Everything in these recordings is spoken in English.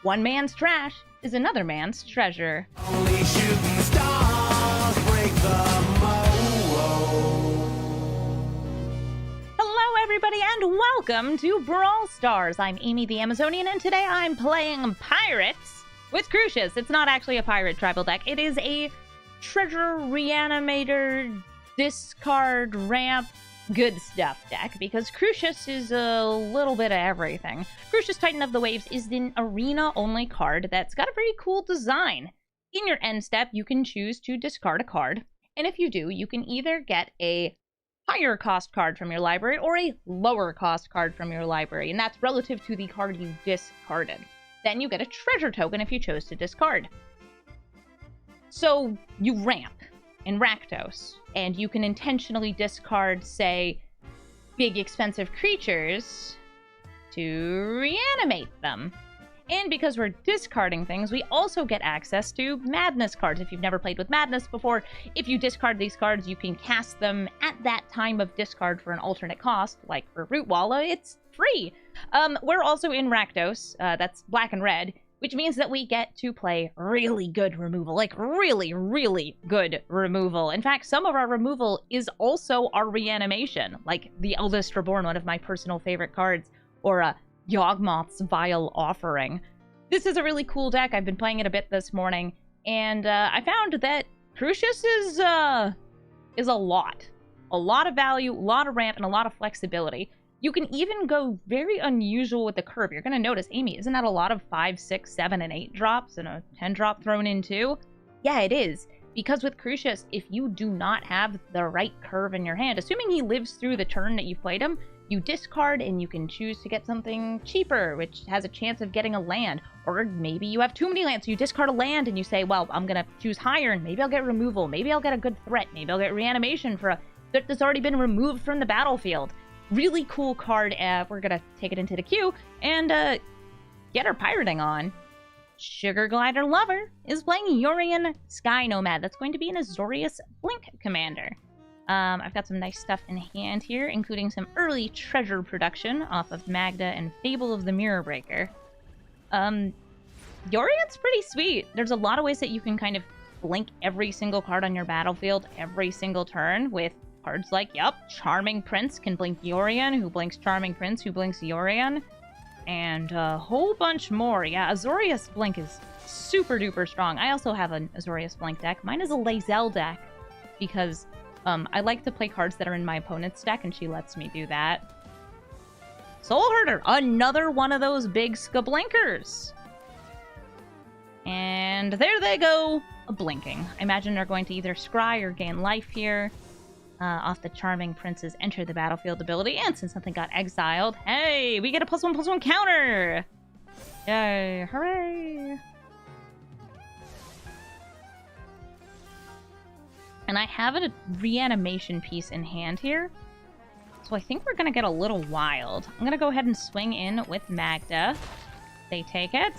one man's trash is another man's treasure. Only shooting stars break the Hello everybody and welcome to Brawl Stars. I'm Amy the Amazonian and today I'm playing Pirates with Crucias. It's not actually a pirate tribal deck. It is a treasure reanimator, discard, ramp, good stuff deck because Crucias is a little bit of everything. Crucias Titan of the Waves is an arena-only card that's got a very cool design. In your end step, you can choose to discard a card, and if you do, you can either get a higher cost card from your library or a lower cost card from your library, and that's relative to the card you discarded. Then you get a treasure token if you chose to discard. So you ramp in Rakdos, and you can intentionally discard, say, big expensive creatures to reanimate them. And because we're discarding things, we also get access to Madness cards. If you've never played with Madness before, if you discard these cards, you can cast them at that time of discard for an alternate cost, like for Root Walla, it's free. We're also in Rakdos, that's black and red, which means that we get to play really good removal, like really, really good removal. In fact, some of our removal is also our reanimation, like the Eldest Reborn, one of my personal favorite cards, or Yawgmoth's Vile Offering. This is a really cool deck. I've been playing it a bit this morning, and I found that Crucias is a lot. A lot of value, a lot of ramp, and a lot of flexibility. You can even go very unusual with the curve. You're going to notice, Amy, isn't that a lot of 5, 6, 7, and 8 drops and a 10 drop thrown in too? Yeah, it is. Because with Crucias, if you do not have the right curve in your hand, assuming he lives through the turn that you played him, you discard and you can choose to get something cheaper, which has a chance of getting a land. Or maybe you have too many lands, so you discard a land and you say, well, I'm going to choose higher and maybe I'll get removal. Maybe I'll get a good threat. Maybe I'll get reanimation for a threat that's already been removed from the battlefield. Really cool card. We're gonna take it into the queue and get our pirating on. Sugar Glider Lover is playing Yorion Sky Nomad. That's going to be an Azorius Blink commander. I've got some nice stuff in hand here, including some early treasure production off of Magda and Fable of the Mirror Breaker. Yorion's pretty sweet. There's a lot of ways that you can kind of blink every single card on your battlefield every single turn with cards like, Charming Prince can blink Yorion, who blinks Charming Prince, who blinks Yorion, and a whole bunch more. Yeah, Azorius Blink is super duper strong. I also have an Azorius Blink deck. Mine is a Lae'zel deck, because I like to play cards that are in my opponent's deck, and she lets me do that. Soul Herder, another one of those big Skablinkers. And there they go, blinking. I imagine they're going to either scry or gain life here. Off the Charming Prince's Enter the Battlefield ability, and since something got exiled, hey, we get a +1/+1 counter! Yay, hooray! And I have a reanimation piece in hand here, so I think we're gonna get a little wild. I'm gonna go ahead and swing in with Magda. They take it.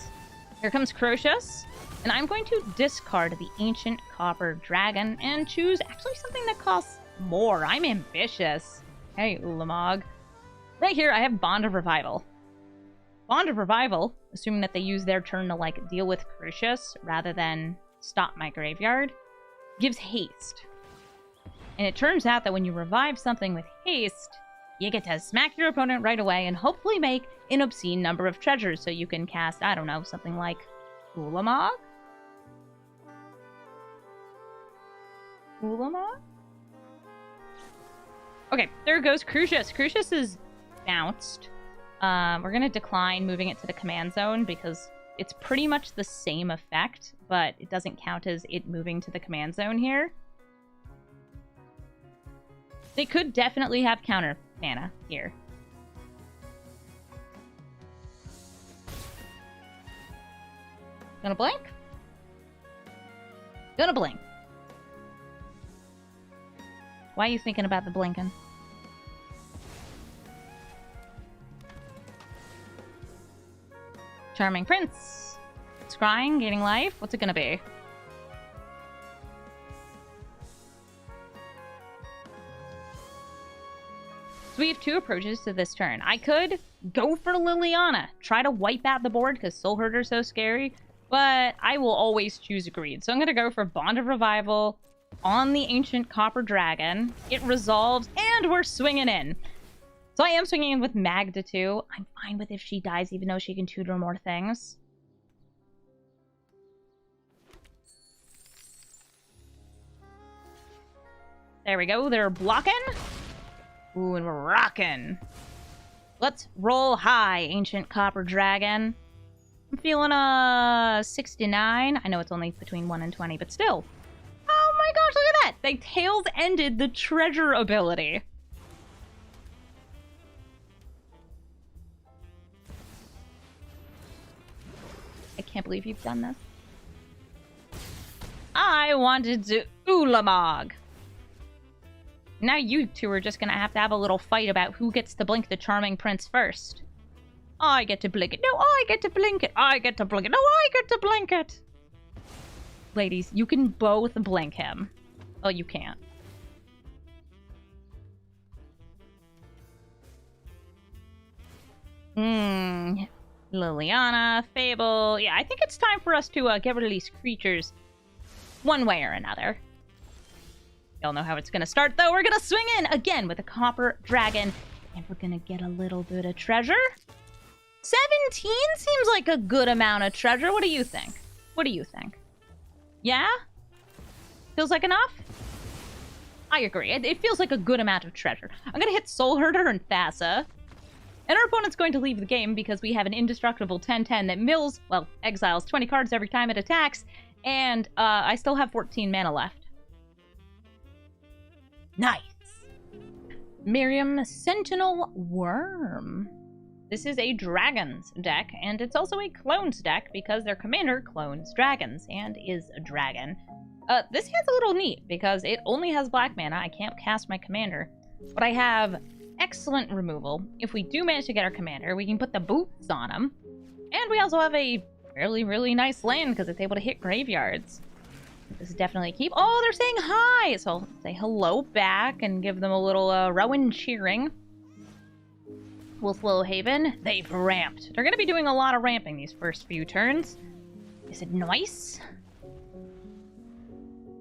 Here comes Crucias, and I'm going to discard the Ancient Copper Dragon and choose actually something that costs more. I'm ambitious. Hey, Ulamog. Right here, I have Bond of Revival. Bond of Revival, assuming that they use their turn to, like, deal with Crucias rather than stop my graveyard, gives haste. And it turns out that when you revive something with haste, you get to smack your opponent right away and hopefully make an obscene number of treasures, so you can cast, I don't know, something like Ulamog? Ulamog? Okay, there goes Crucias. Crucias is bounced. We're going to decline moving it to the command zone because it's pretty much the same effect, but it doesn't count as it moving to the command zone here. They could definitely have counter mana here. Gonna blink? Gonna blink. Why are you thinking about the blinking? Charming Prince. Scrying, gaining life. What's it gonna be? So we have 2 approaches to this turn. I could go for Liliana, try to wipe out the board because Soul Herder's so scary, but I will always choose Greed. So I'm going to go for Bond of Revival on the Ancient Copper Dragon. It resolves, and we're swinging in. So I am swinging in with Magda too. I'm fine with if she dies, even though she can tutor more things. There we go. They're blocking. Ooh, and we're rocking. Let's roll high, Ancient Copper Dragon. I'm feeling a 69. I know it's only between 1 and 20, but still. Oh my gosh, look at that! They tails ended the treasure ability. I can't believe you've done this. I wanted to Ulamog. Now you 2 are just gonna have a little fight about who gets to blink the Charming Prince first. I get to blink it. No, I get to blink it. I get to blink it. No, I get to blink it. Ladies, you can both blink him. Oh, you can't. Liliana, Fable. Yeah, I think it's time for us to get rid of these creatures one way or another. Y'all know how it's gonna start, though. We're gonna swing in again with a Copper Dragon, and we're gonna get a little bit of treasure. 17 seems like a good amount of treasure. What do you think? What do you think? Yeah? Feels like enough? I agree. It feels like a good amount of treasure. I'm gonna hit Soul Herder and Thassa. And our opponent's going to leave the game because we have an indestructible 10/10 that mills, well, exiles 20 cards every time it attacks, and I still have 14 mana left. Nice. Miriam Sentinel Worm. This is a dragons deck, and it's also a clones deck because their commander clones dragons and is a dragon. This hand's a little neat because it only has black mana. I can't cast my commander, but I have excellent removal. If we do manage to get our commander, we can put the boots on him, and we also have a really nice land because it's able to hit graveyards. This is definitely a keep. Oh, they're saying hi! So I'll say hello back and give them a little Rowan cheering. Wolflowhaven, they've ramped. They're going to be doing a lot of ramping these first few turns. Is it nice?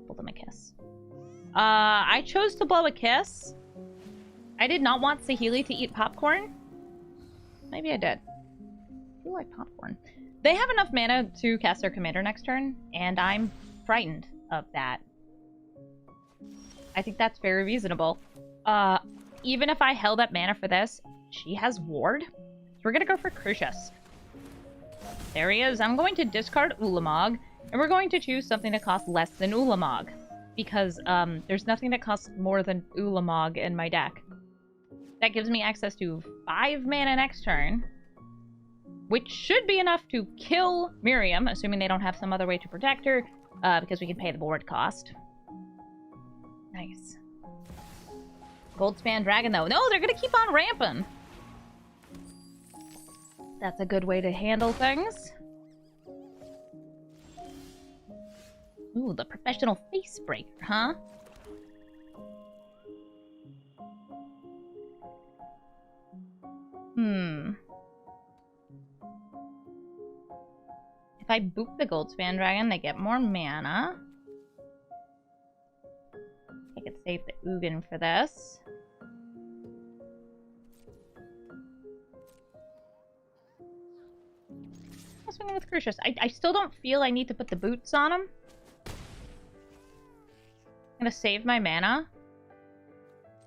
Blow them a kiss. I chose to blow a kiss. I did not want Saheeli to eat popcorn. Maybe I did. I feel like popcorn. They have enough mana to cast their commander next turn, and I'm frightened of that. I think that's very reasonable. Even if I held up mana for this, she has ward. So we're gonna go for Crucias. There he is. I'm going to discard Ulamog, and we're going to choose something that costs less than Ulamog. Because there's nothing that costs more than Ulamog in my deck. That gives me access to 5 mana next turn, which should be enough to kill Miriam, assuming they don't have some other way to protect her, because we can pay the board cost. Nice. Goldspan Dragon, though. No, they're going to keep on ramping. That's a good way to handle things. Ooh, the professional face breaker, huh? If I boop the Goldspan Dragon, they get more mana. I could save the Ugin for this. I'm swinging with Crucias. I still don't feel I need to put the boots on him. I'm gonna save my mana.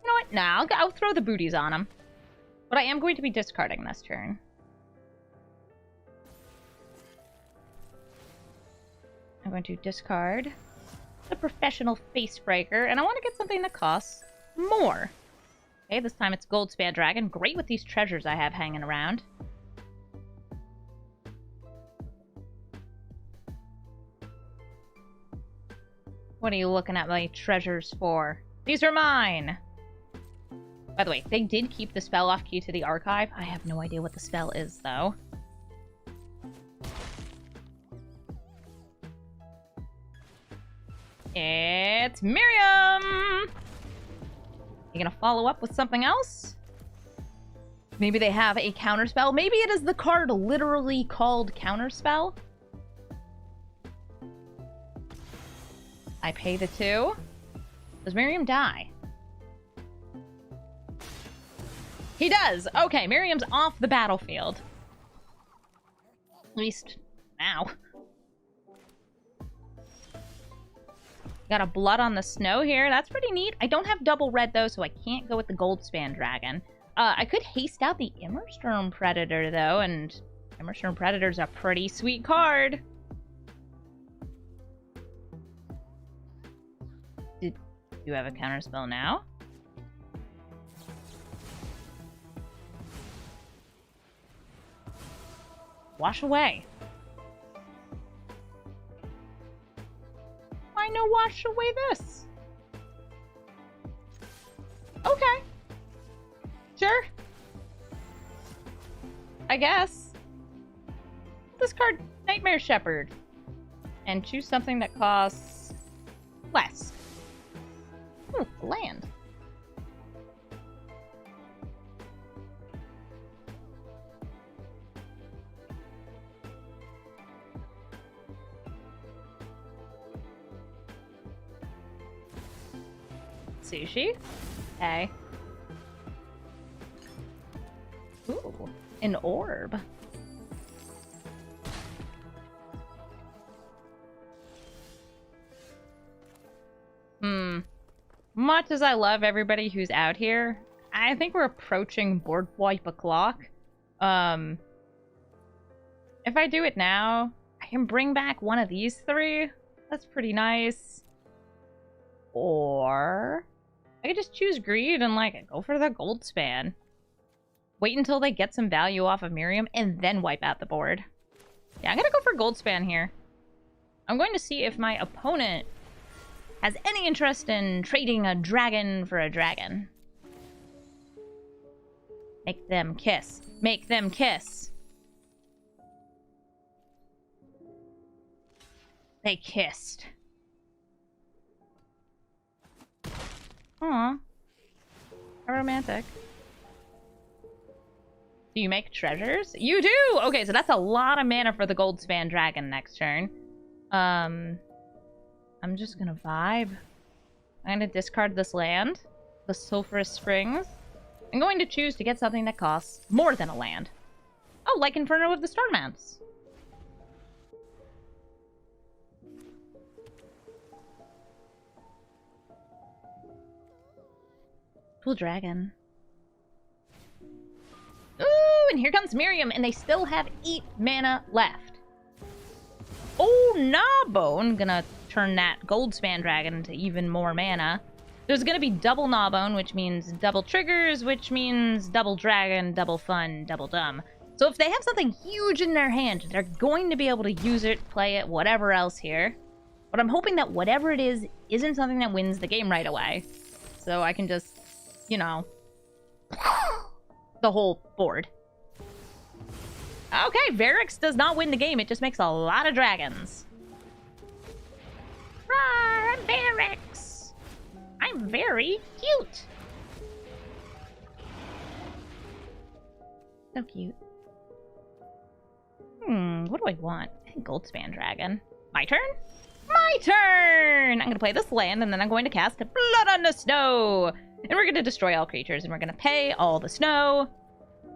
You know what? Nah, I'll throw the booties on him. But I am going to be discarding this turn. I'm going to discard the professional Facebreaker, and I want to get something that costs more. Okay, this time it's Goldspan Dragon. Great with these treasures I have hanging around. What are you looking at my treasures for? These are mine! By the way, they did keep the spell off key to the archive. I have no idea what the spell is, though. It's Miriam! You gonna follow up with something else? Maybe they have a counterspell. Maybe it is the card literally called Counterspell. I pay the 2. Does Miriam die? He does! Okay, Miriam's off the battlefield. At least now. Got a Blood on the Snow here. That's pretty neat. I don't have double red, though, so I can't go with the Goldspan Dragon. I could haste out the Immerstorm Predator, though, and Immerstorm Predator's a pretty sweet card. Do you have a counterspell now? Wash away. Why no wash away this? Okay. Sure. I guess. Discard Nightmare Shepherd. And choose something that costs less. Ooh, land. Sushi. Okay. Ooh, an orb. Much as I love everybody who's out here, I think we're approaching board wipe o'clock. If I do it now, I can bring back one of these 3. That's pretty nice. Or I could just choose greed and like go for the gold span. Wait until they get some value off of Miriam and then wipe out the board. Yeah, I'm gonna go for gold span here. I'm going to see if my opponent has any interest in trading a dragon for a dragon. Make them kiss. Make them kiss. They kissed. Aw. How romantic. Do you make treasures? You do! Okay, so that's a lot of mana for the Goldspan Dragon next turn. I'm just gonna vibe. I'm gonna discard this land. The Sulfurous Springs. I'm going to choose to get something that costs more than a land. Oh, like Inferno of the Stormmounts. Cool dragon. Ooh, and here comes Miriam, and they still have 8 mana left. Oh, Gnawbone. Gonna turn that Goldspan Dragon into even more mana. There's gonna be double Gnawbone, which means double triggers, which means double dragon, double fun, double dumb. So if they have something huge in their hand, they're going to be able to use it, play it, whatever else here. But I'm hoping that whatever it is isn't something that wins the game right away. So I can just, you know, the whole board. Okay, Varix does not win the game. It just makes a lot of dragons. Roar, I'm Varix. I'm very cute. So cute. What do I want? I think Goldspan Dragon. My turn? My turn! I'm going to play this land, and then I'm going to cast Blood on the Snow. And we're going to destroy all creatures, and we're going to pay all the snow.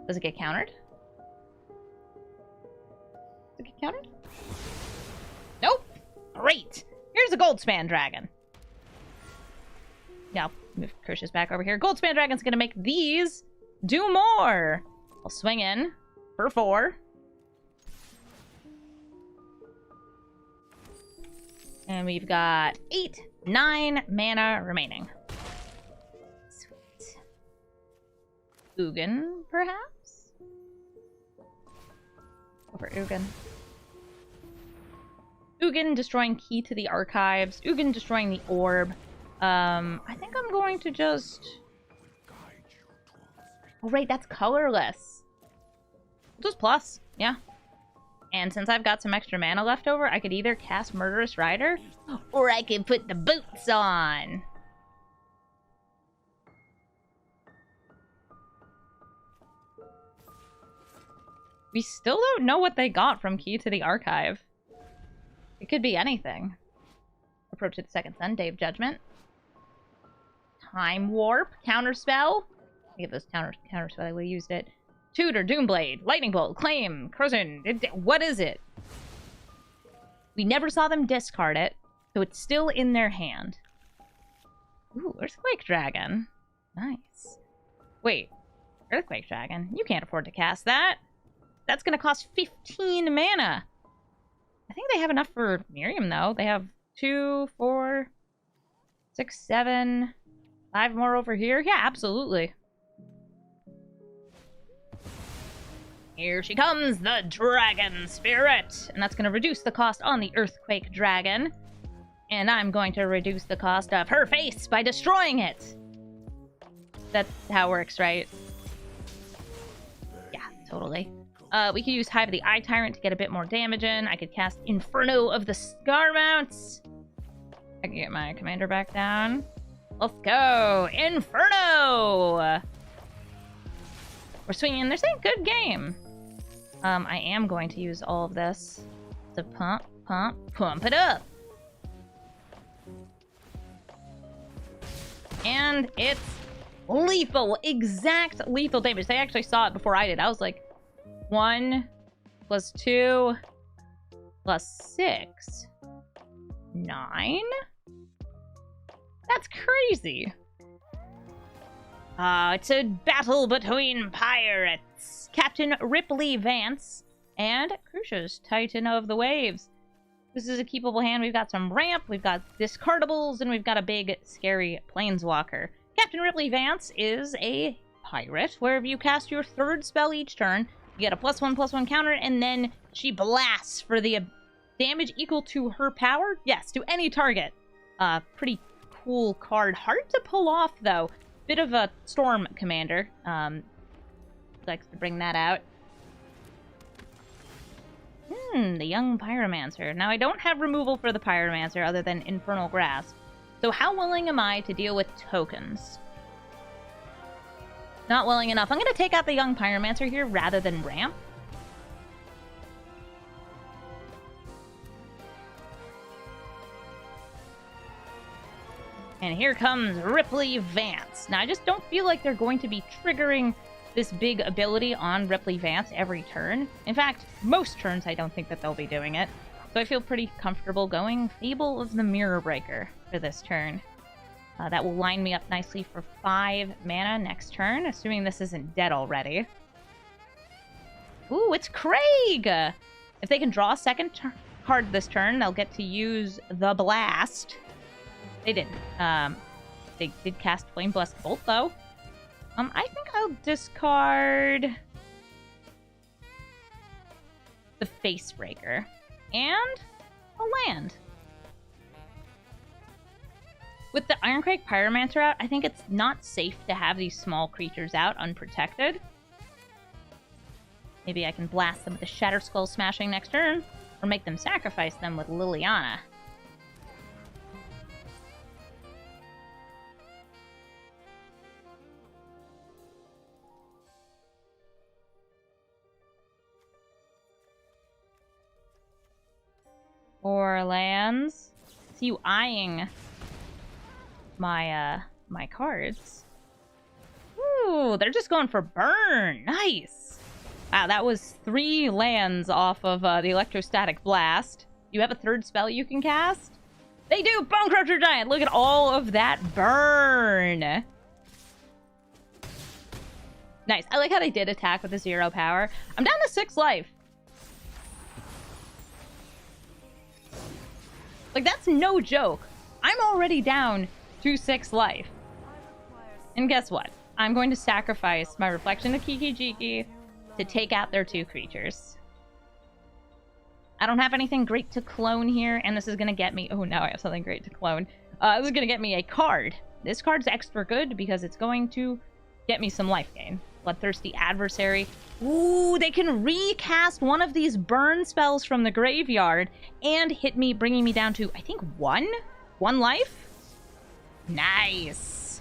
Does it get countered? Does it get countered? Nope. Great. Here's a Goldspan Dragon. Now, move Crucias back over here. Goldspan Dragon's going to make these do more. I'll swing in for 4. And we've got 9 mana remaining. Sweet. Ugin, perhaps? Go for Ugin. Ugin destroying Key to the Archives. Ugin destroying the Orb. I think I'm going to just... Oh, right, that's colorless. Just plus, yeah. And since I've got some extra mana left over, I could either cast Murderous Rider, or I could put the boots on. We still don't know what they got from Key to the Archive. It could be anything. Approach to the Second Sun, Day of Judgment. Time Warp, Counterspell. Give this counterspell, we used it. Tutor, Doomblade, Lightning Bolt, Claim, Crucian. What is it? We never saw them discard it, so it's still in their hand. Ooh, Earthquake Dragon. Nice. Wait, Earthquake Dragon? You can't afford to cast that. That's going to cost 15 mana. I think they have enough for Miriam, though. They have 2, 4, 6, 7, 5 more over here. Yeah, absolutely. Here she comes, the Dragon Spirit. And that's going to reduce the cost on the Earthquake Dragon. And I'm going to reduce the cost of her face by destroying it. That's how it works, right? Yeah, totally. We could use Hive of the Eye Tyrant to get a bit more damage in. I could cast Inferno of the Scarmounts. I can get my commander back down. Let's go! Inferno! We're swinging. They're saying good game. I am going to use all of this to pump it up. And it's lethal. Exact lethal damage. They actually saw it before I did. I was like, 1 + 2 + 6. 9? That's crazy. It's a battle between pirates. Captain Ripley Vance and Crucias, Titan of the Waves. This is a keepable hand. We've got some ramp, we've got discardables, and we've got a big, scary planeswalker. Captain Ripley Vance is a pirate, where if you cast your 3rd spell each turn, you get a +1/+1 counter, and then she blasts for the damage equal to her power. Yes, to any target. Pretty cool card. Hard to pull off, though. Bit of a storm commander. Likes to bring that out. The young Pyromancer. Now, I don't have removal for the Pyromancer other than Infernal Grasp. So how willing am I to deal with tokens? Not willing enough. I'm going to take out the young Pyromancer here rather than ramp. And here comes Ripley Vance. Now, I just don't feel like they're going to be triggering this big ability on Ripley Vance every turn. In fact, most turns I don't think that they'll be doing it. So I feel pretty comfortable going Fable of the Mirror Breaker for this turn. That will line me up nicely for 5 mana next turn, assuming this isn't dead already. Ooh, it's Craig! If they can draw a second card this turn, they'll get to use the Blast. They didn't. They did cast Flame Blessed Bolt, though. I think I'll discard the Facebreaker and a land. With the Ironquake Pyromancer out, I think it's not safe to have these small creatures out unprotected. Maybe I can blast them with the Shatter Skull Smashing next turn, or make them sacrifice them with Liliana. Or lands. See you eyeing my my cards. Ooh, they're just going for burn. Nice. Wow, that was 3 lands off of the Electrostatic Blast. You have a 3rd spell you can cast? They do! Bonecrusher Giant! Look at all of that burn! Nice. I like how they did attack with a 0 power. I'm down to 6 life. Like, that's no joke. I'm already down to 6 life. And guess what? I'm going to sacrifice my Reflection of Kiki-Jiki to take out their 2 creatures. I don't have anything great to clone here, and this is going to get me... Oh, now I have something great to clone. This is going to get me a card. This card's extra good because it's going to get me some life gain. Bloodthirsty Adversary. Ooh, they can recast one of these burn spells from the graveyard and hit me, bringing me down to, I think, 1 life? Nice.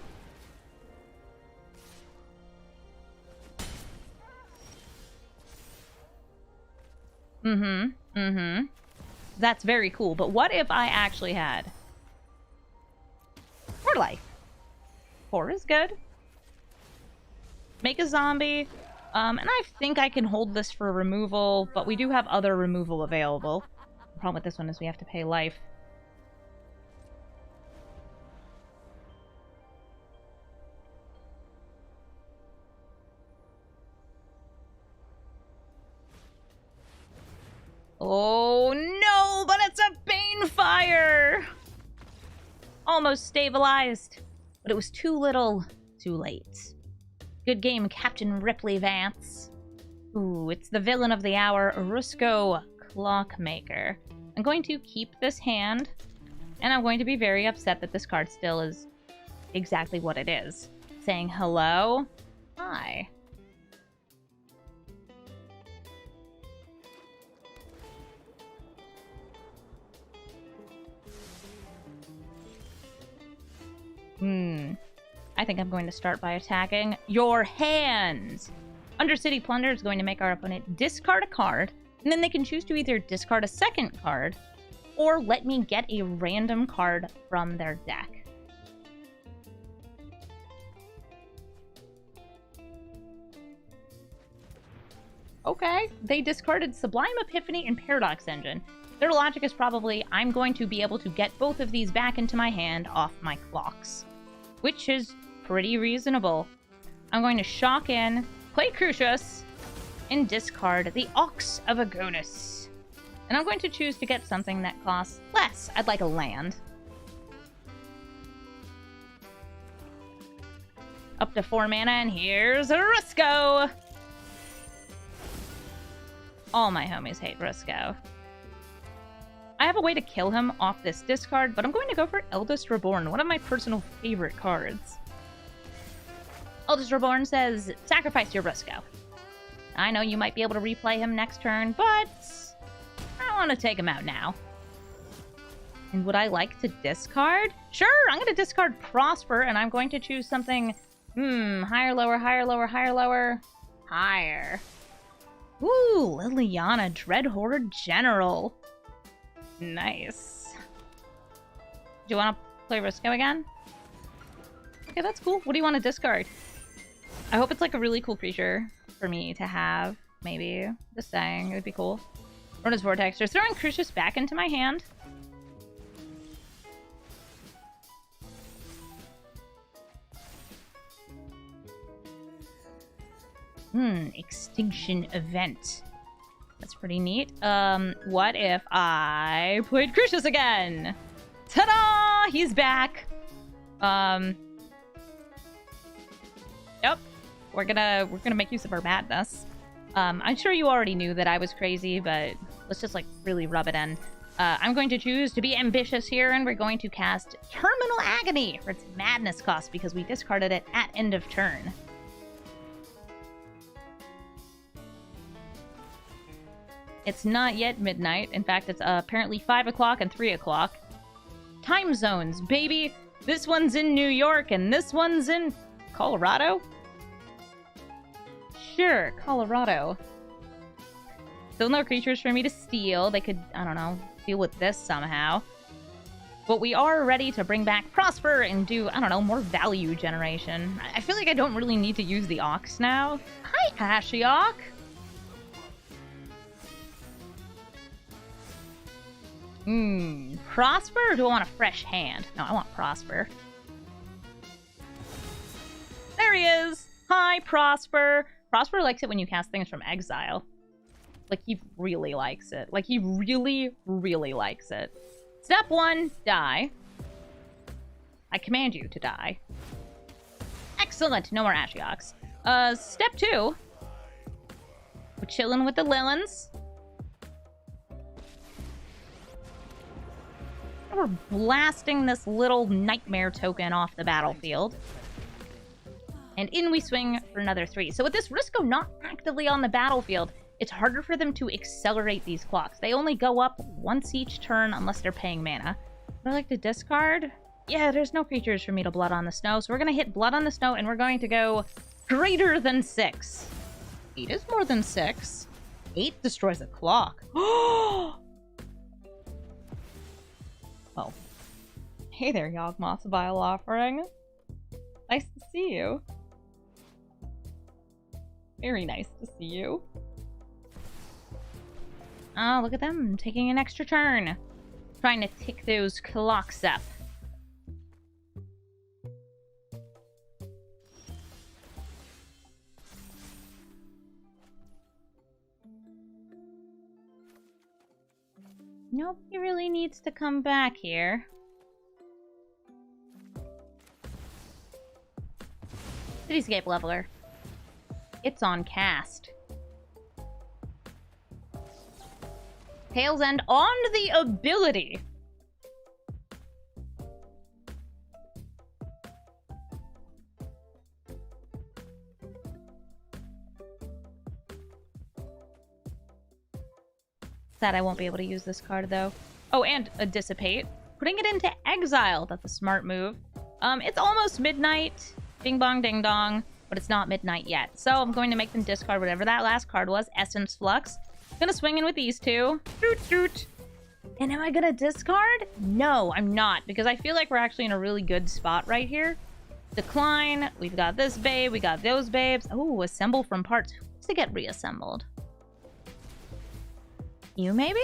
That's very cool. But what if I actually had 4 life? 4 is good. Make a zombie. And I think I can hold this for removal, but we do have other removal available. The problem with this one is we have to pay life. Oh no, but it's a Banefire! Almost stabilized, but it was too little, too late. Good game, Captain Ripley Vance. Ooh, it's the villain of the hour, Rusko Clockmaker. I'm going to keep this hand, and I'm going to be very upset that this card still is exactly what it is. Saying hello, hi. I think I'm going to start by attacking your hand. Undercity Plunder is going to make our opponent discard a card, and then they can choose to either discard a second card, or let me get a random card from their deck. Okay, they discarded Sublime Epiphany and Paradox Engine. Their logic is probably, I'm going to be able to get both of these back into my hand off my clocks. Which is pretty reasonable. I'm going to shock in, play Crucias, and discard the Ox of Agonas. And I'm going to choose to get something that costs less. I'd like a land. Up to 4 mana, and here's a Rusko! All my homies hate Rusko. I have a way to kill him off this discard, but I'm going to go for Eldest Reborn, one of my personal favorite cards. Eldest Reborn says, sacrifice your Rusko. I know you might be able to replay him next turn, but I want to take him out now. And would I like to discard? Sure, I'm going to discard Prosper, and I'm going to choose something, higher, lower, higher, lower, higher, lower, higher. Ooh, Liliana, Dreadhorde General. Nice. Do you want to play Rusko again? Okay, that's cool. What do you want to discard? I hope it's like a really cool creature for me to have. Maybe. Just saying. It would be cool. Rona's Vortex. Just throwing Crucias back into my hand. Extinction Event. That's pretty neat. What if I played Crucias again? Ta-da! He's back. Yep. We're gonna make use of our madness. I'm sure you already knew that I was crazy, but let's just like really rub it in. I'm going to choose to be ambitious here, and we're going to cast Terminal Agony for its madness cost because we discarded it at end of turn. It's not yet midnight. In fact, it's apparently 5 o'clock and 3 o'clock. Time zones, baby! This one's in New York, and this one's in Colorado? Sure, Colorado. Still no creatures for me to steal. They could, I don't know, deal with this somehow. But we are ready to bring back Prosper and do, I don't know, more value generation. I feel like I don't really need to use the Ox now. Hi, Ashiok! Prosper, or do I want a fresh hand? No, I want Prosper. There he is! Hi, Prosper! Prosper likes it when you cast things from exile. Like, he really likes it. Like, he really, really likes it. Step 1, die. I command you to die. Excellent! No more Ashioks. Step 2. We're chilling with the Lilins. We're blasting this little nightmare token off the battlefield. And in we swing for another 3. So with this Rusko not actively on the battlefield, it's harder for them to accelerate these clocks. They only go up once each turn unless they're paying mana. Would I like to discard? Yeah, there's no creatures for me to Blood on the Snow, so we're going to hit Blood on the Snow, and we're going to go greater than 6. 8 is more than 6. 8 destroys a clock. Oh! Hey there, Yawgmoth's Vile Offering. Nice to see you. Very nice to see you. Oh, look at them taking an extra turn. Trying to tick those clocks up. Nobody really needs to come back here. Cityscape Leveler. It's on cast. Tails End on the ability. Sad I won't be able to use this card though. Oh, and a Dissipate. Putting it into exile. That's a smart move. It's almost midnight. Ding bong ding dong. But it's not midnight yet. So I'm going to make them discard whatever that last card was. Essence Flux. Gonna swing in with these two. Doot doot. And am I gonna discard? No, I'm not. Because I feel like we're actually in a really good spot right here. Decline. We've got this babe. We got those babes. Oh, assemble from parts. Who wants to get reassembled? You, maybe?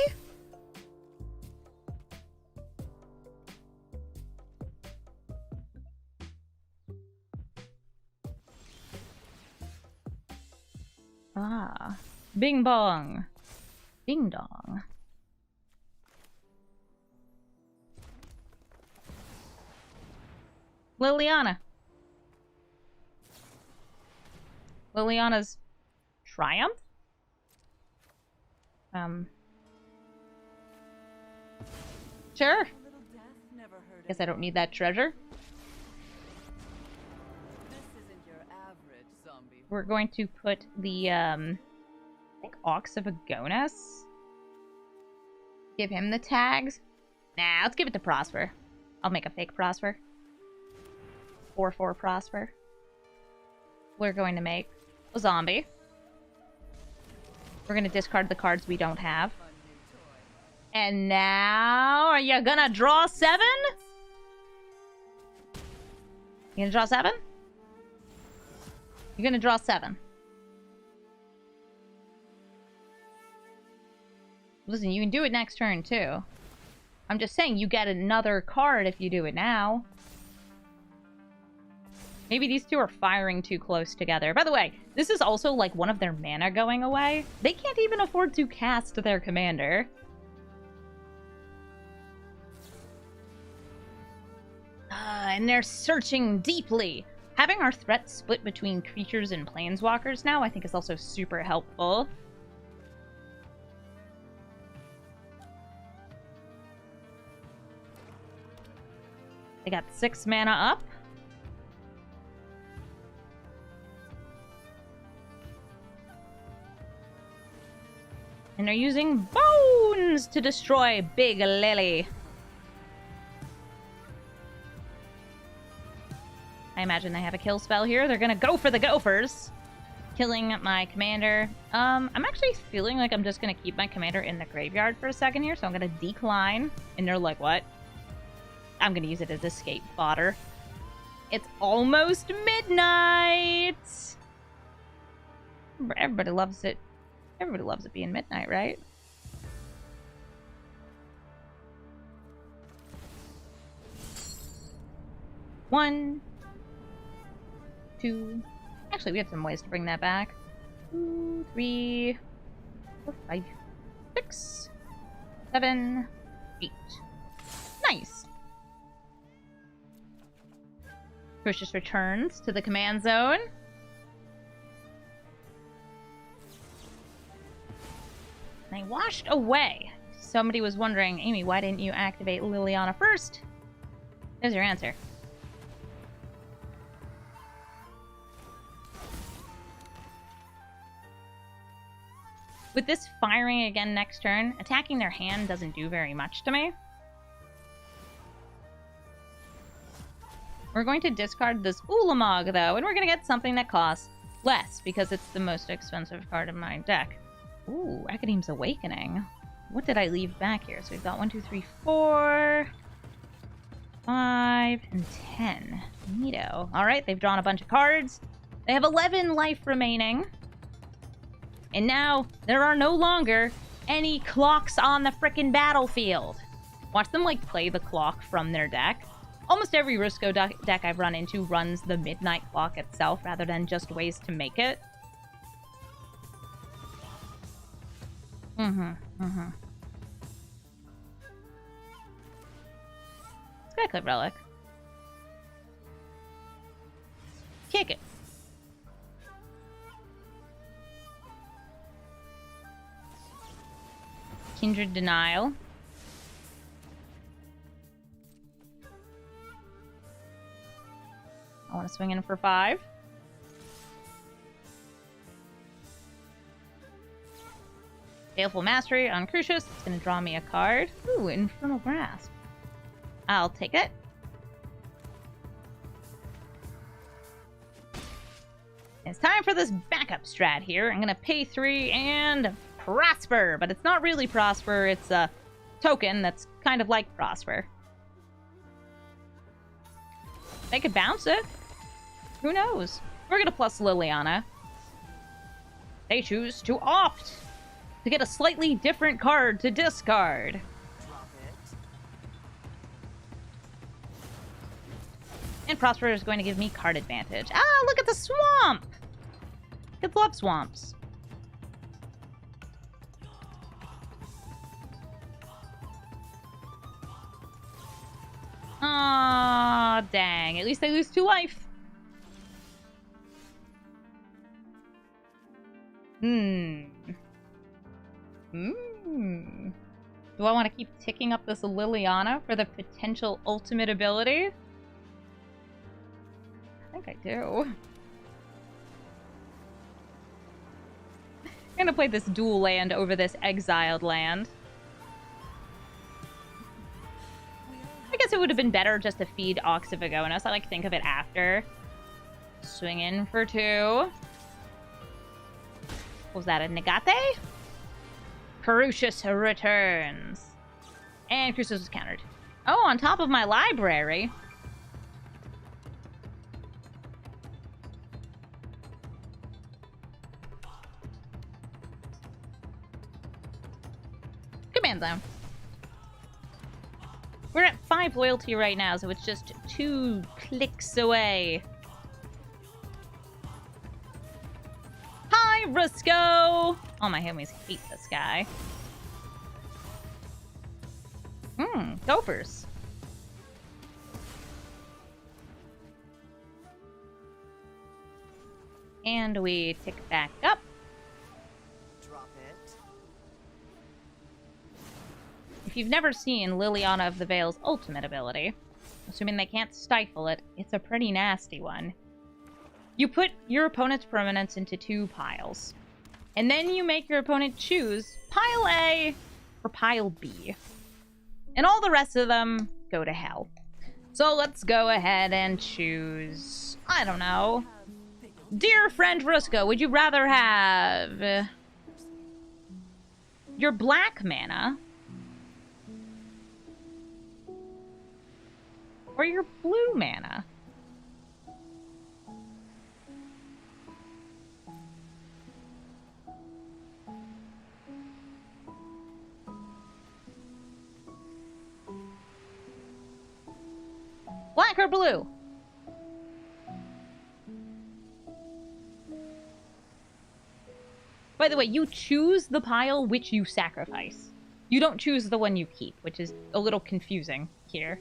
Ah. Bing bong. Ding dong. Liliana. Liliana's Triumph? Sure. Guess I don't need that treasure. We're going to put the, I think Ox of Agonas. Give him the tags. Nah, let's give it to Prosper. I'll make a fake Prosper. 4/4 Prosper. We're going to make a zombie. We're going to discard the cards we don't have. And now, are you gonna draw 7? You gonna draw 7? You're gonna draw 7. Listen, you can do it next turn, too. I'm just saying, you get another card if you do it now. Maybe these two are firing too close together. By the way, this is also like one of their mana going away. They can't even afford to cast their commander. And they're searching deeply. Having our threat split between creatures and planeswalkers now, I think is also super helpful. They got 6 mana up. And they're using bones to destroy Big Lily. I imagine they have a kill spell here. They're gonna go for the gophers. Killing my commander. I'm actually feeling like I'm just gonna keep my commander in the graveyard for a second here, so I'm gonna decline. And they're like, what? I'm gonna use it as escape fodder. It's almost midnight! Everybody loves it. Everybody loves it being midnight, right? One. 2. Actually, we have some ways to bring that back. 2, 3, 4, 5, 6, 7, 8. Nice. Crucias returns to the command zone. And I washed away. Somebody was wondering, Amy, why didn't you activate Liliana first? There's your answer. With this firing again next turn, attacking their hand doesn't do very much to me. We're going to discard this Ulamog, though, and we're going to get something that costs less, because it's the most expensive card in my deck. Ooh, Academ's Awakening. What did I leave back here? So we've got 1, 2, 3, 4, 5, and 10. Neato. Alright, they've drawn a bunch of cards. They have 11 life remaining. And now, there are no longer any clocks on the frickin' battlefield. Watch them, like, play the clock from their deck. Almost every Risco deck I've run into runs the midnight clock itself rather than just ways to make it. Skyclip Relic. Kick it. Kindred Denial. I want to swing in for 5. Baleful Mastery on Crucias. It's going to draw me a card. Ooh, Infernal Grasp. I'll take it. It's time for this backup strat here. I'm going to pay 3 and Prosper. But it's not really Prosper. It's a token that's kind of like Prosper. They could bounce it. Who knows? We're going to plus Liliana. They choose to opt to get a slightly different card to discard. Drop it. And Prosper is going to give me card advantage. Ah, look at the swamp! Kids love swamps. Aw, dang. At least I lose 2 life. Do I want to keep ticking up this Liliana for the potential ultimate ability? I think I do. I'm gonna play this dual land over this exiled land. I guess it would have been better just to feed Ox of Agonas. I like to think of it after. Swing in for 2. Was that a Negate? Crucias returns. And Crucias was countered. Oh, on top of my library. Command Zone. We're at 5 loyalty right now, so it's just 2 clicks away. Hi, Risco! All my homies hate this guy. Gophers. And we tick back up. Drop it. If you've never seen Liliana of the Veil's ultimate ability, assuming they can't stifle it, it's a pretty nasty one. You put your opponent's permanents into 2 piles. And then you make your opponent choose pile A or pile B. And all the rest of them go to hell. So let's go ahead and choose, I don't know. Dear friend Risco, would you rather have your black mana or your blue mana? Black or blue? By the way, you choose the pile which you sacrifice. You don't choose the one you keep, which is a little confusing here.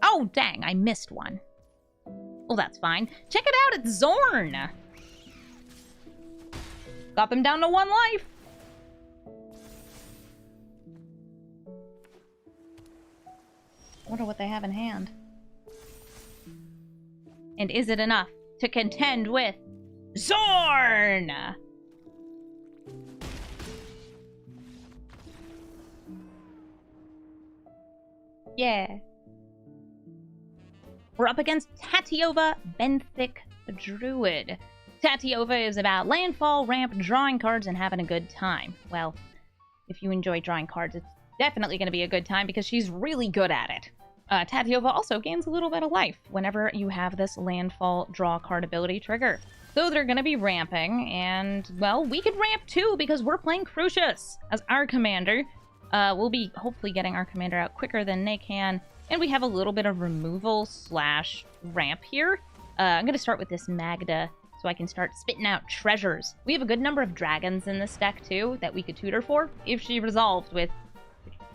Oh, dang, I missed one. Well, that's fine. Check it out, it's Zorn! Got them down to 1 life. I wonder what they have in hand. And is it enough to contend with Zorn? Yeah. We're up against Tatiova Benthic Druid. Tatiova is about landfall, ramp, drawing cards, and having a good time. Well, if you enjoy drawing cards, it's definitely going to be a good time because she's really good at it. Tatiova also gains a little bit of life whenever you have this landfall draw card ability trigger. So they're going to be ramping, and, well, we could ramp too because we're playing Crucias as our commander. We'll be hopefully getting our commander out quicker than they can, and we have a little bit of removal / ramp here. I'm going to start with this Magda so I can start spitting out treasures. We have a good number of dragons in this deck too that we could tutor for if she resolved with...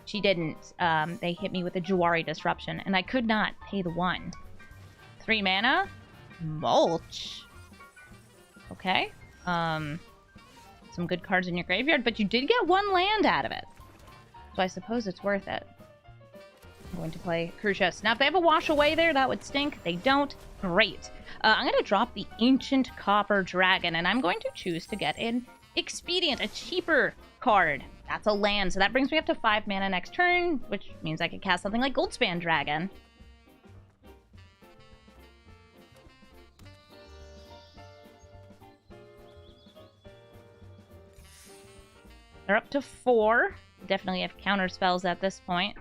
She didn't. They hit me with a Jawari Disruption, and I could not pay the 1. 3 mana? Mulch. Okay. Some good cards in your graveyard, but you did get 1 land out of it. So I suppose it's worth it. I'm going to play Crucias. Now, if they have a wash away there, that would stink. They don't. Great. I'm going to drop the Ancient Copper Dragon, and I'm going to choose to get an Expedient, a cheaper card. That's a land, so that brings me up to 5 mana next turn, which means I could cast something like Goldspan Dragon. They're up to 4. Definitely have counter spells at this point.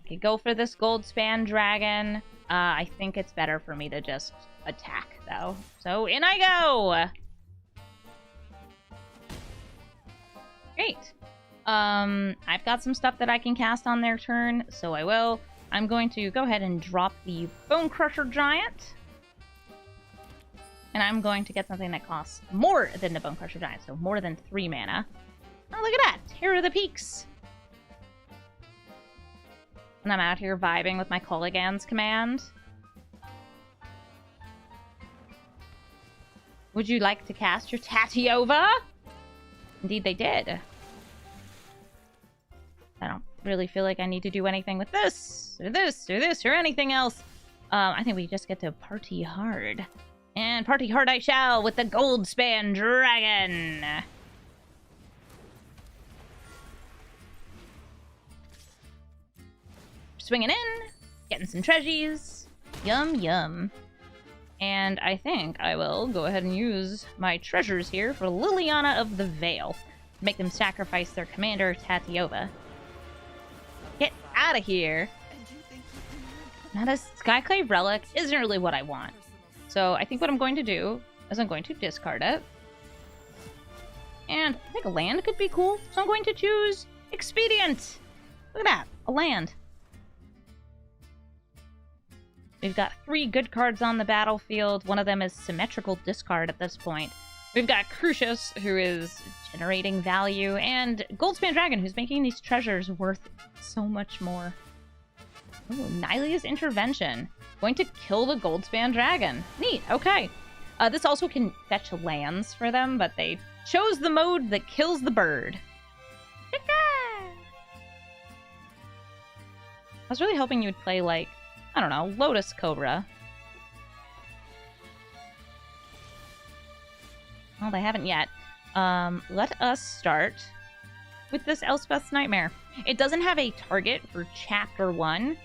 I could go for this Goldspan Dragon. I think it's better for me to just attack, though. So in I go! Great. I've got some stuff that I can cast on their turn, so I will. I'm going to go ahead and drop the Bonecrusher Giant. And I'm going to get something that costs more than the Bonecrusher Giant, so more than 3 mana. Oh, look at that! Terror of the Peaks! And I'm out here vibing with my Kolaghan's command. Would you like to cast your Tatiova? Indeed they did. I don't really feel like I need to do anything with this, or this, or this, or anything else. I think we just get to party hard. And party hard I shall with the Goldspan Dragon! Swinging in, getting some treasures. Yum, yum. And I think I will go ahead and use my treasures here for Liliana of the Veil. Make them sacrifice their commander, Tatiova. Get out of here! Not a Skyclave Relic isn't really what I want. So I think what I'm going to do is I'm going to discard it. And I think a land could be cool, so I'm going to choose Expedient! Look at that, a land. We've got 3 good cards on the battlefield. One of them is Symmetrical Discard at this point. We've got Crucias, who is generating value, and Goldspan Dragon, who's making these treasures worth so much more. Ooh, Nylia's Intervention. Going to kill the Goldspan Dragon. Neat, okay. This also can fetch lands for them, but they chose the mode that kills the bird. I was really hoping you would play, like, I don't know, Lotus Cobra. Well, they haven't yet. Let us start with this Elspeth's Nightmare. It doesn't have a target for Chapter 1,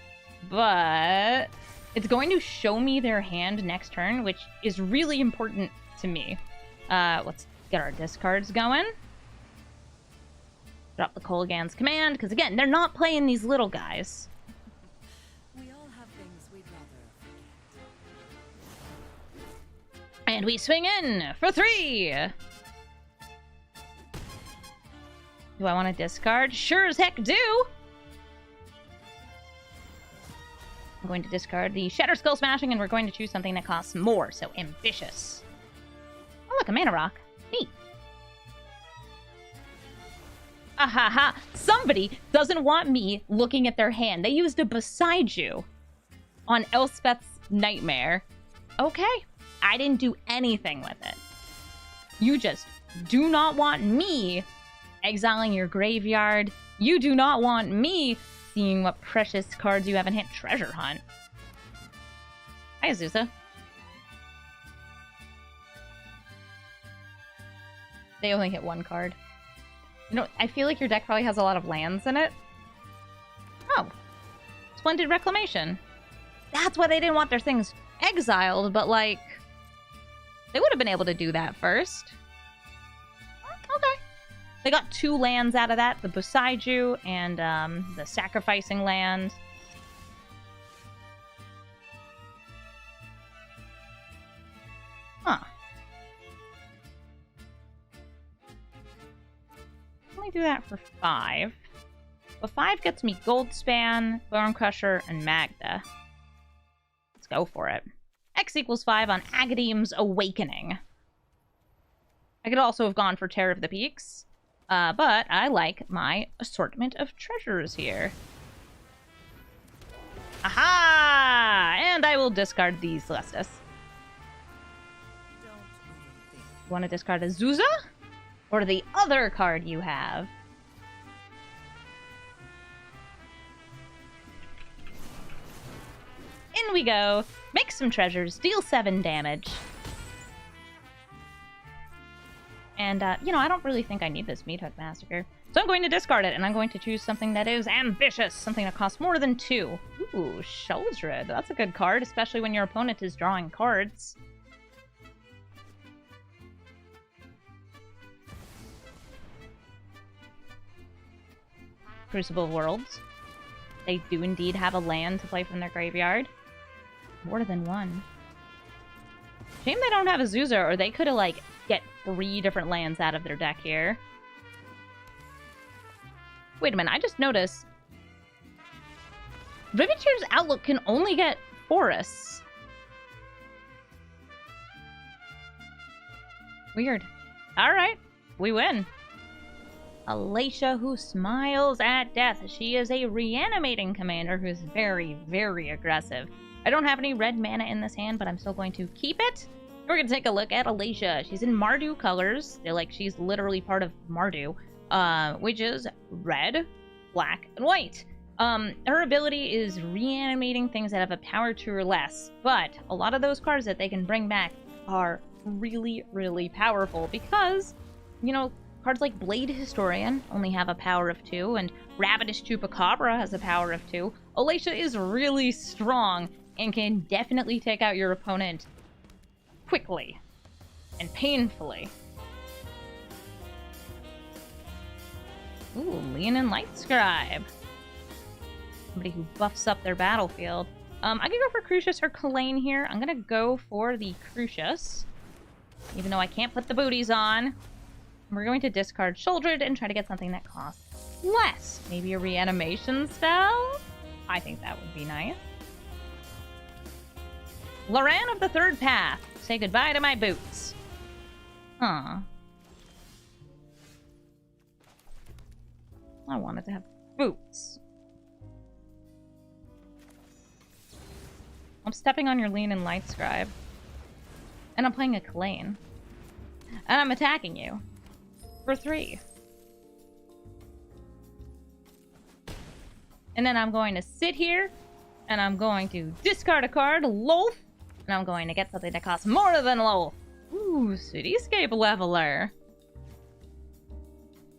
but it's going to show me their hand next turn, which is really important to me. Let's get our discards going. Drop the Kolaghan's command, because again, they're not playing these little guys. And we swing in for 3! Do I want to discard? Sure as heck do! I'm going to discard the Shatter Skull Smashing, and we're going to choose something that costs more, so ambitious. Oh look, a Mana Rock. Neat. Ahaha! Somebody doesn't want me looking at their hand. They used a Beside You on Elspeth's Nightmare. Okay. I didn't do anything with it. You just do not want me exiling your graveyard. You do not want me seeing what precious cards you haven't hit treasure hunt. Hi, Azusa. They only hit 1 card. You know, I feel like your deck probably has a lot of lands in it. Oh. Splendid Reclamation. That's why they didn't want their things exiled, but, like, they would have been able to do that first. Okay. They got 2 lands out of that, the Boseiju and the Sacrificing Land. Huh. Only do that for 5. But 5 gets me Goldspan, Bonecrusher, and Magda. Let's go for it. X equals 5 on Agadeem's Awakening. I could also have gone for Terror of the Peaks, but I like my assortment of treasures here. Aha! And I will discard these, Celestis. You want to discard a Zuza? Or the other card you have? In we go. Make some treasures. Deal 7 damage. And, you know, I don't really think I need this Meathook Massacre. So I'm going to discard it, and I'm going to choose something that is ambitious. Something that costs more than 2. Ooh, Sheoldred. That's a good card, especially when your opponent is drawing cards. Crucible Worlds. They do indeed have a land to play from their graveyard. More than 1. Shame they don't have a Zuza, or they could have, like, get 3 different lands out of their deck here. Wait a minute, I just noticed Riveteer's Outlook can only get forests. Weird. Alright, we win. Alacia, who smiles at death. She is a reanimating commander who's very, very aggressive. I don't have any red mana in this hand, but I'm still going to keep it. We're going to take a look at Alacia. She's in Mardu colors. They're like, she's literally part of Mardu, which is red, black, and white. Her ability is reanimating things that have a power 2 or less, but a lot of those cards that they can bring back are really, really powerful because, you know, cards like Blade Historian only have a power of 2, and Ravenous Chupacabra has a power of 2. Alacia is really strong and can definitely take out your opponent quickly and painfully. Ooh, Leonin Lightscribe. Somebody who buffs up their battlefield. I could go for Crucias or Kolaghan here. I'm gonna go for the Crucias, even though I can't put the booties on. We're going to discard Sheoldred and try to get something that costs less. Maybe a reanimation spell? I think that would be nice. Loran of the Third Path. Say goodbye to my boots. Huh. I wanted to have boots. I'm stepping on your Leonin Lightscribe. And I'm playing a Kolaghan. And I'm attacking you. For 3. And then I'm going to sit here, and I'm going to discard a card, Lolth, and I'm going to get something that costs more than Lolth. Ooh, Cityscape Leveler.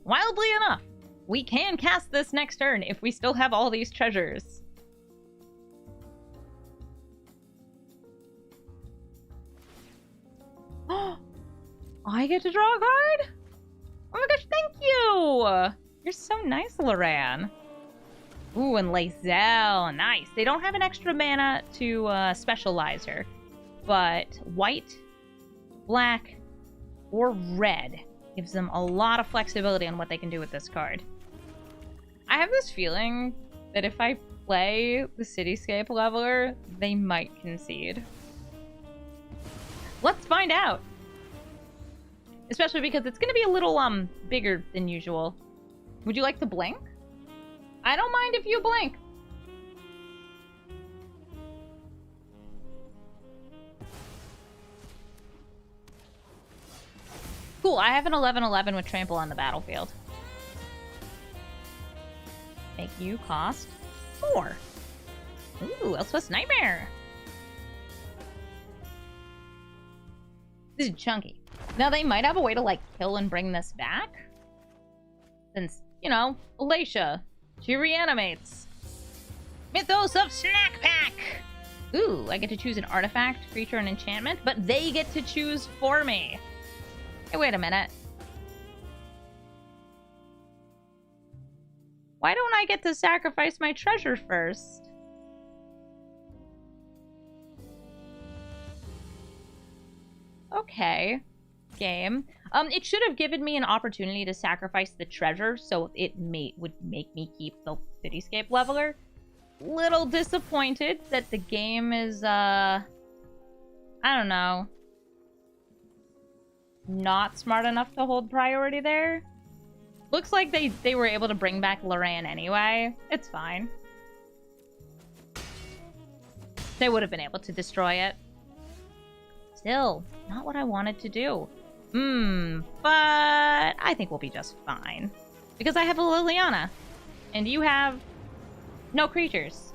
Wildly enough, we can cast this next turn if we still have all these treasures. Oh, I get to draw a card? Oh my gosh, thank you! You're so nice, Loran. Ooh, and Lae'zel. Nice. They don't have an extra mana to specialize her, but white, black, or red gives them a lot of flexibility on what they can do with this card. I have this feeling that if I play the Cityscape Leveler, they might concede. Let's find out. Especially because it's going to be a little, bigger than usual. Would you like to blink? I don't mind if you blink. Cool, I have an 11/11 with Trample on the battlefield. Make you cost 4. Ooh, Elspeth's Nightmare. This is chunky. Now, they might have a way to, like, kill and bring this back. Since, you know, Alacia, she reanimates. Mythos of Snack Pack! Ooh, I get to choose an artifact, creature, and enchantment, but they get to choose for me. Hey, wait a minute. Why don't I get to sacrifice my treasure first? Okay, game. It should have given me an opportunity to sacrifice the treasure, so it would make me keep the Cityscape Leveler. Little disappointed that the game is, I don't know, not smart enough to hold priority there. Looks like they were able to bring back Loran anyway. It's fine. They would have been able to destroy it. Still, not what I wanted to do. But I think we'll be just fine. Because I have a Liliana. And you have no creatures.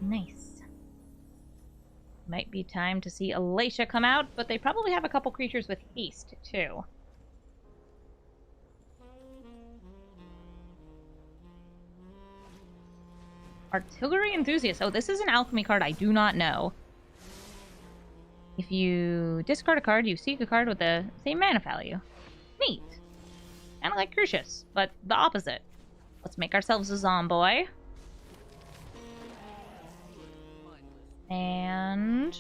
Nice. Might be time to see Alacia come out, but they probably have a couple creatures with haste, too. Artillery Enthusiast. Oh, this is an alchemy card I do not know. If you discard a card, you seek a card with the same mana value. Neat. Kind of like Crucias, but the opposite. Let's make ourselves a Zomboy. And...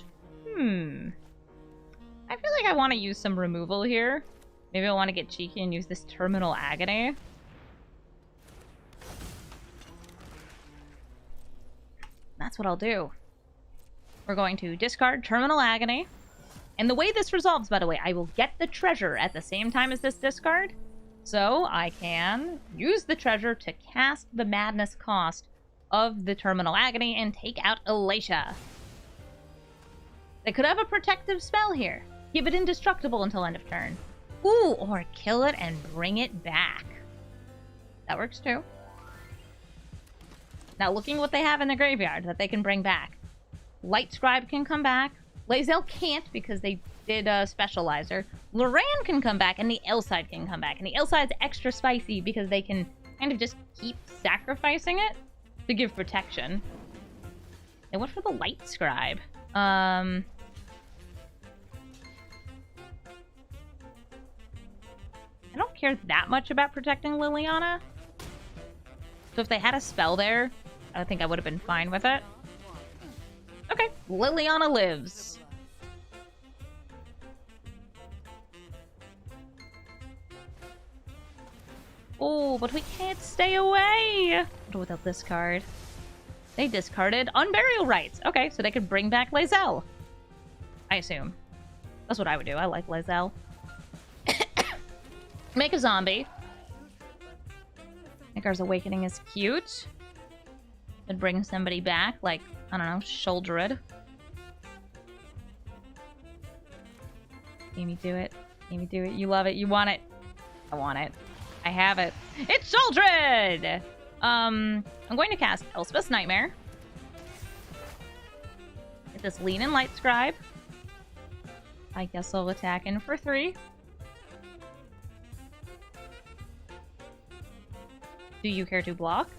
I feel like I want to use some removal here. Maybe I want to get cheeky and use this Terminal Agony. That's what I'll do. We're going to discard Terminal Agony. And the way this resolves, by the way, I will get the treasure at the same time as this discard. So I can use the treasure to cast the madness cost of the Terminal Agony and take out Alacia. They could have a protective spell here. Give it indestructible until end of turn. Ooh, or kill it and bring it back. That works too. Now looking what they have in the graveyard that they can bring back. Light Scribe can come back. Lae'zel can't because they did Specializer. Loran can come back and the Elside can come back. And the Elside's extra spicy because they can kind of just keep sacrificing it to give protection. They went for the Light Scribe. I don't care that much about protecting Liliana. So if they had a spell there, I think I would have been fine with it. Okay, Liliana lives. Oh, but we can't stay away. What without this card? They discarded Unburial Rites. Okay, so they could bring back Lae'zel. I assume. That's what I would do. I like Lae'zel. Make a zombie. Icar's Awakening is cute. Could bring somebody back, like, I don't know, Sheoldred. Amy, do it. Amy, do it. You love it. You want it. I want it. I have it. It's Sheoldred! I'm going to cast Elspeth's Nightmare. Get this Lean and Light Scribe. I guess I'll attack in for 3. Do you care to block?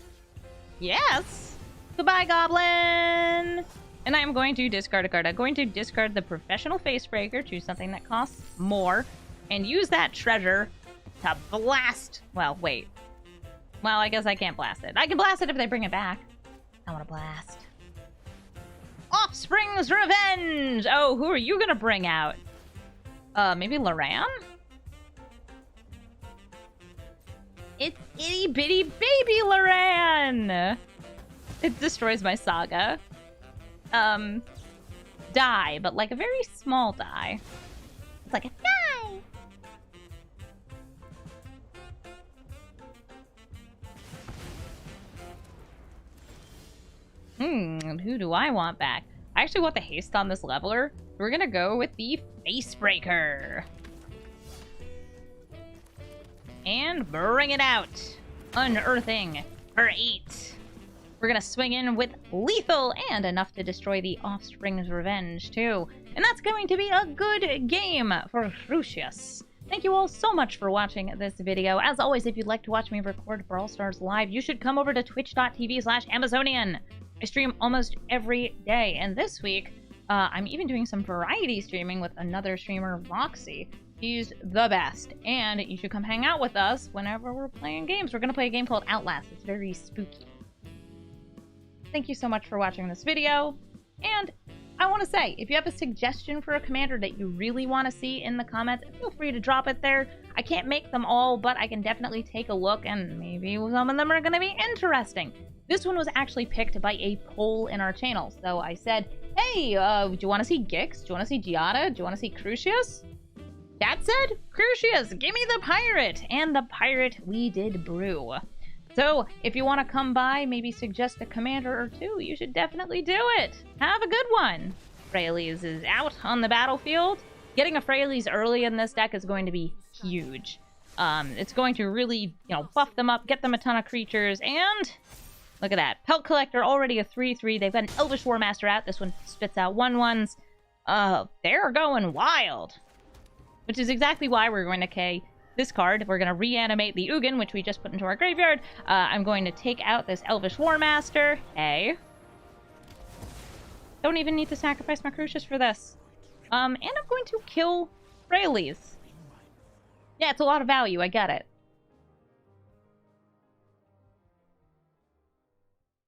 Yes! Goodbye, Goblin! And I'm going to discard a card. I'm going to discard the Professional Facebreaker, choose something that costs more, and use that treasure to blast... Well, wait. Well, I guess I can't blast it. I can blast it if they bring it back. I want to blast. Offspring's Revenge! Oh, who are you gonna bring out? Maybe Loran? It's itty bitty baby Loran! It destroys my saga. Die, but like a very small die. It's like a die! Who do I want back? I actually want the haste on this leveler. We're gonna go with the Facebreaker. And bring it out. Unearthing for 8. We're gonna swing in with lethal and enough to destroy the Offspring's Revenge too. And that's going to be a good game for Crucias. Thank you all so much for watching this video. As always, if you'd like to watch me record Brawl Stars live, you should come over to twitch.tv/Amazonian. I stream almost every day, and this week, I'm even doing some variety streaming with another streamer, Voxy. She's the best, and you should come hang out with us whenever we're playing games. We're going to play a game called Outlast. It's very spooky. Thank you so much for watching this video, and I want to say, if you have a suggestion for a commander that you really want to see in the comments, feel free to drop it there. I can't make them all, but I can definitely take a look, and maybe some of them are going to be interesting. This one was actually picked by a poll in our channel, so I said, hey, do you want to see Gix? Do you want to see Giada? Do you want to see Crucias? That said, Crucias, give me the pirate! And the pirate we did brew. So, if you want to come by, maybe suggest a commander or two, you should definitely do it. Have a good one. Freyalise is out on the battlefield. Getting a Freyalise early in this deck is going to be huge. It's going to really, buff them up, get them a ton of creatures, and look at that. Pelt Collector, already a 3/3. They've got an Elvish War Master out. This one spits out 1/1s. They're going wild. Which is exactly why we're going to K this card. We're going to reanimate the Ugin, which we just put into our graveyard. I'm going to take out this Elvish War Master. Hey. Don't even need to sacrifice my Crucias for this. And I'm going to kill Freyalise. Yeah, it's a lot of value, I get it.